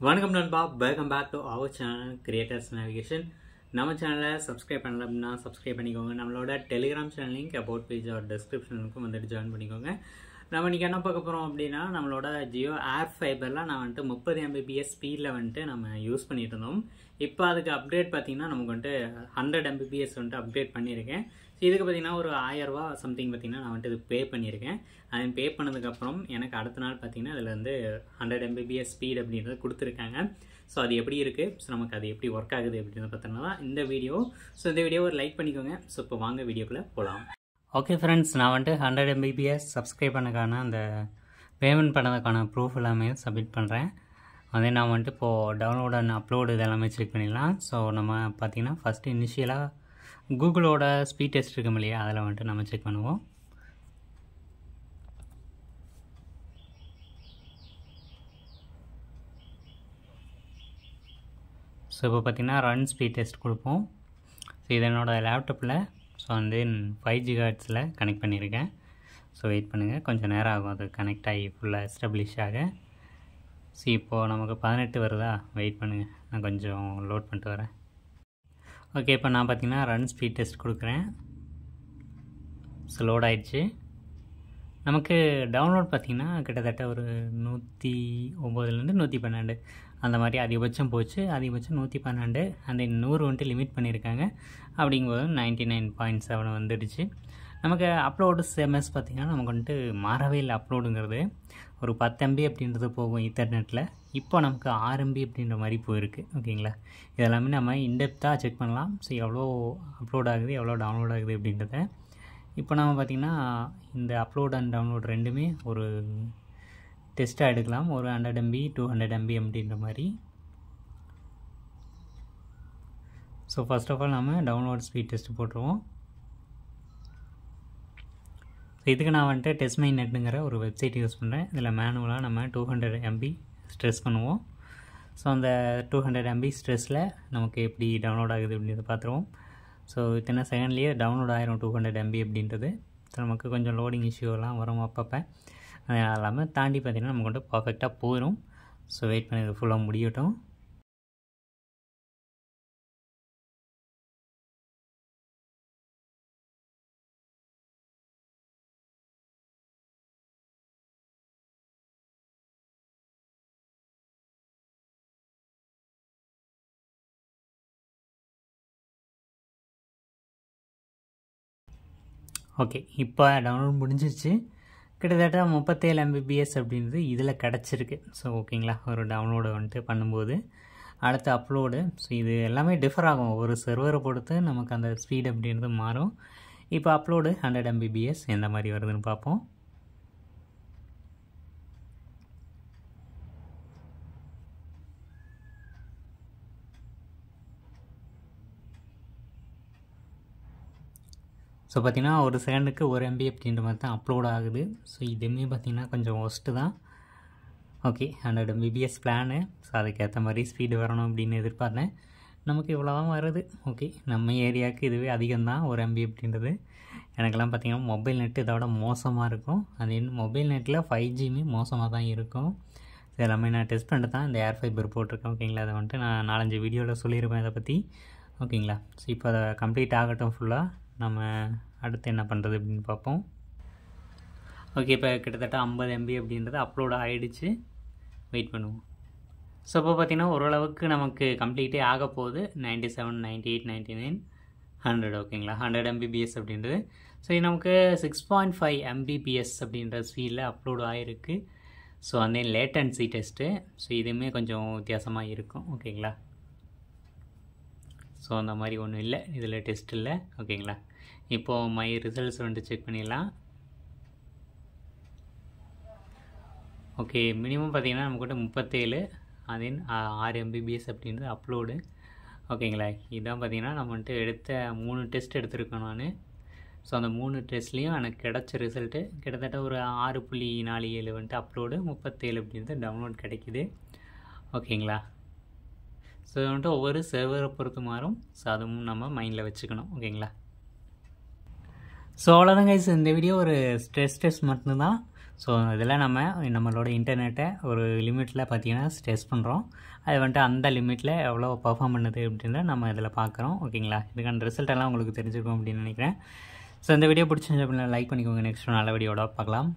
வணக்கம் நண்பா, welcome back to our channel creators navigation. நம்ம சேனலை சப்ஸ்கிரைப் பண்ணல அப்படின்னா சப்ஸ்கிரைப் பண்ணிக்கோங்க. நம்மளோட telegram channel link about page or டிஸ்கிரிப்ஷனுக்கும் வந்துட்டு ஜாயின் பண்ணிக்கோங்க. நம்ம இன்றைக்கி என்ன பார்க்க போகிறோம் அப்படின்னா, நம்மளோட ஜியோ ஏர் ஃபைபரில் நான் வந்துட்டு 30 Mbps ஸ்பீடில் வந்துட்டு நம்ம யூஸ் பண்ணிட்டு இருந்தோம். இப்போ அதுக்கு அப்டேட் பார்த்திங்கன்னா நமக்கு வந்துட்டு 100 Mbps வந்துட்டு அப்டேட் பண்ணியிருக்கேன். ஸோ இதுக்கு பார்த்திங்கன்னா ஒரு 1000 ரூபா சம்திங் பார்த்திங்கன்னா நான் வந்துட்டு இது பே பண்ணியிருக்கேன். அது பே பண்ணதுக்கப்புறம் எனக்கு அடுத்த நாள் பார்த்திங்கன்னா அதில் வந்து 100 Mbps ஸ்பீட் அப்படின்றது கொடுத்துருக்காங்க. ஸோ அது எப்படி இருக்குது, ஸோ நமக்கு அது எப்படி ஒர்க் ஆகுது அப்படின்றத பார்த்தோம்னா தான் இந்த வீடியோ. ஸோ இந்த வீடியோ ஒரு லைக் பண்ணிக்கோங்க. ஸோ இப்போ வாங்க வீடியோக்குள்ளே போகலாம். ஓகே ஃப்ரெண்ட்ஸ், நான் வந்துட்டு 100 Mbps சப்ஸ்கிரைப் பண்ணக்கான அந்த பேமெண்ட் பண்ணதுக்கான ப்ரூஃப் எல்லாமே சப்மிட் பண்ணுறேன். அதே நான் வந்துட்டு இப்போது டவுன்லோட் அண்ட் அப்லோடு இதெல்லாமே செக் பண்ணிடலாம். ஸோ நம்ம பார்த்திங்கன்னா ஃபஸ்ட்டு இனிஷியலாக கூகுளோட ஸ்பீட் டெஸ்ட் இருக்கும் இல்லையா, அதில் வந்துட்டு நம்ம செக் பண்ணுவோம். ஸோ இப்போ பார்த்திங்கன்னா ரன் ஸ்பீட் டெஸ்ட் கொடுப்போம். ஸோ இது என்னோடய லேப்டாப்பில் ஸோ வந்து 5 GHz கனெக்ட் பண்ணியிருக்கேன். ஸோ வெயிட் பண்ணுங்கள், கொஞ்சம் நேரம் ஆகும் அது கனெக்ட் ஆகி ஃபுல்லாக எஸ்டாப்ளிஷ் ஆக. ஸோ இப்போது நமக்கு 18 வருதா, வெயிட் பண்ணுங்கள், நான் கொஞ்சம் லோட் பண்ணிட்டு வரேன். ஓகே, இப்போ நான் பார்த்திங்கன்னா ரன் ஸ்பீட் டெஸ்ட் கொடுக்குறேன். ஸோ லோட் ஆயிடுச்சு. நமக்கு டவுன்லோட் பார்த்திங்கன்னா கிட்டத்தட்ட ஒரு 109லேருந்து 112 அந்த மாதிரி அதிகபட்சம் போச்சு. அதிகபட்சம் 112 அந்த 100 வந்துட்டு லிமிட் பண்ணியிருக்காங்க. அப்படிங்கும்போது 99.7 வந்துடுச்சு. நமக்கு அப்லோடு எம்எஸ் பார்த்திங்கன்னா நமக்கு வந்துட்டு மாறவே இல்லை. அப்லோடுங்கிறது ஒரு 10 MB அப்படின்றது போகும் இன்டர்நெட்டில். இப்போ நமக்கு 6 MB அப்படின்ற மாதிரி போயிருக்கு. ஓகேங்களா, இதெல்லாமே நம்ம இன்டெப்த்தாக செக் பண்ணலாம். ஸோ எவ்வளோ அப்லோட் ஆகுது, எவ்வளோ டவுன்லோட் ஆகுது அப்படின்றத. இப்போ நம்ம பார்த்திங்கன்னா இந்த அப்லோட் அண்ட் டவுன்லோட் ரெண்டுமே ஒரு டெஸ்ட்டாக எடுக்கலாம். ஒரு 100 MB 200 MB அப்படின்ற மாதிரி. ஸோ ஃபர்ஸ்ட் ஆஃப் ஆல் நம்ம டவுன்லோட் ஸ்பீட் டெஸ்ட் போட்டுருவோம். ஸோ இதுக்கு நான் வந்துட்டு டெஸ்ட்மை நெட்டுங்கிற ஒரு வெப்சைட் யூஸ் பண்ணுறேன். இதில் மேனுவலாக நம்ம 200 MB ஸ்ட்ரெஸ் பண்ணுவோம். ஸோ அந்த 200 MB ஸ்ட்ரெஸ்ஸில் நமக்கு எப்படி டவுன்லோட் ஆகுது அப்படின்றத பார்த்துருவோம். ஸோ இத்தனை செகண்ட்லேயே டவுன்லோட் ஆயிரும் 200 MB அப்படின்றது. ஸோ நமக்கு கொஞ்சம் லோடிங் இஷ்யூலாம் வரும் அப்பப்போ. அது எல்லாமே தாண்டி பார்த்திங்கன்னா நமக்கு வந்துட்டு பர்ஃபெக்டாக போயிடும். ஸோ வெயிட் பண்ணி ஃபுல்லாக முடியட்டும். ஓகே, இப்போ டவுன்லோட் முடிஞ்சிருச்சு. கிட்டத்தட்ட 37 Mbps அப்படின்றது இதில் கிடச்சிருக்கு. ஸோ ஓகேங்களா, ஒரு டவுன்லோடு வந்துட்டு பண்ணும்போது அடுத்து அப்லோடு. ஸோ இது எல்லாமே டிஃபர் ஆகும், ஒரு சர்வரை பொறுத்து நமக்கு அந்த ஸ்பீட் அப்படின்றது மாறும். இப்போ அப்லோடு 100 Mbps எந்த மாதிரி வருதுன்னு பார்ப்போம். ஸோ பார்த்திங்கன்னா ஒரு செகண்டுக்கு 1 MB அப்படின்ற மாதிரி தான் அப்லோட் ஆகுது. ஸோ இதுவுமே பார்த்திங்கன்னா கொஞ்சம் ஒஸ்ட்டு தான். Okay, 100 Mbps plan. ஸோ அதுக்கேற்ற மாதிரி ஸ்பீடு வரணும் அப்படின்னு எதிர்பார்த்தேன். நமக்கு இவ்வளோ தான் வருது. ஓகே, நம்ம ஏரியாவுக்கு இதுவே அதிகம்தான் 1 MB அப்படின்றது. எனக்கெல்லாம் பார்த்திங்கன்னா மொபைல் நெட்டு இதோட மோசமாக இருக்கும். அது மொபைல் நெட்டில் 5Gயுமே மோசமாக தான் இருக்கும். ஸோ எல்லாமே நான் டெஸ்ட் பண்ணிட்டு தான் இந்த ஏர் ஃபைபர் போட்டிருக்கேன். ஓகேங்களா, அதை வந்துட்டு நான் 4-5 வீடியோவில் சொல்லியிருப்பேன் இதை பற்றி. ஓகேங்களா, ஸோ இப்போ அதை கம்ப்ளீட் ஆகட்டும் ஃபுல்லாக. நம்ம அடுத்து என்ன பண்ணுறது அப்படின்னு பார்ப்போம். ஓகே, இப்போ கிட்டத்தட்ட 50 MB அப்படின்றது அப்லோட் ஆகிடுச்சு. வெயிட் பண்ணுவோம். ஸோ இப்போ பார்த்திங்கன்னா ஓரளவுக்கு நமக்கு கம்ப்ளீட்டே ஆக போகுது. 97, 98, 99, 100. ஓகேங்களா, 100 Mbps அப்படின்றது. ஸோ இது நமக்கு 6.5 Mbps அப்படின்ற ஸ்பீடில் அப்லோடு ஆகிருக்கு. ஸோ அந்த லேட்டன்சி டெஸ்ட்டு. ஸோ இதுவுமே கொஞ்சம் வித்தியாசமாக இருக்கும். ஓகேங்களா, ஸோ அந்த மாதிரி ஒன்றும் இல்லை இதில், டெஸ்ட் இல்லை. ஓகேங்களா, இப்போது மை ரிசல்ட்ஸ் வந்துட்டு செக் பண்ணிடலாம். ஓகே, மினிமம் பார்த்திங்கன்னா நமக்கு வந்துட்டு 37 அதன் 6 Mbps அப்படின்றது அப்லோடு. ஓகேங்களா, இதுதான் பார்த்திங்கன்னா நம்ம வந்துட்டு எடுத்த 3 டெஸ்ட் எடுத்திருக்கேன் நான். ஸோ அந்த 3 டெஸ்ட்லேயும் எனக்கு கிடச்ச ரிசல்ட்டு கிட்டத்தட்ட ஒரு 6.47 வந்துட்டு அப்லோடு, 37 அப்படின்றது டவுன்லோட் கிடைக்கிது. ஓகேங்களா, ஸோ வந்துட்டு ஒவ்வொரு சர்வரை பொறுத்து மாறும். ஸோ அதுவும் நம்ம மைண்டில் வச்சுக்கணும். ஓகேங்களா, ஸோ அவ்வளோதான் கைஸ், இந்த வீடியோ ஒரு ஸ்ட்ரெஸ் டெஸ்ட் மட்டும்தான். ஸோ இதில் நம்மளோட இன்டர்நெட்டை ஒரு லிமிட்டில் பார்த்திங்கன்னா டெஸ்ட் பண்ணுறோம். அது வந்துட்டு அந்த லிமிட்டில் எவ்வளோ பர்ஃபார்ம் பண்ணுது அப்படின்றத நம்ம இதில் பார்க்குறோம். ஓகேங்களா, இதுக்கான ரிசல்ட் எல்லாம் உங்களுக்கு தெரிஞ்சிருக்கும் அப்படின்னு நினைக்கிறேன். ஸோ இந்த வீடியோ பிடிச்சிருந்துச்சு அப்படின்னா லைக் பண்ணிக்கோங்க. நெக்ஸ்ட் நல்ல வீடியோட பார்க்கலாம்.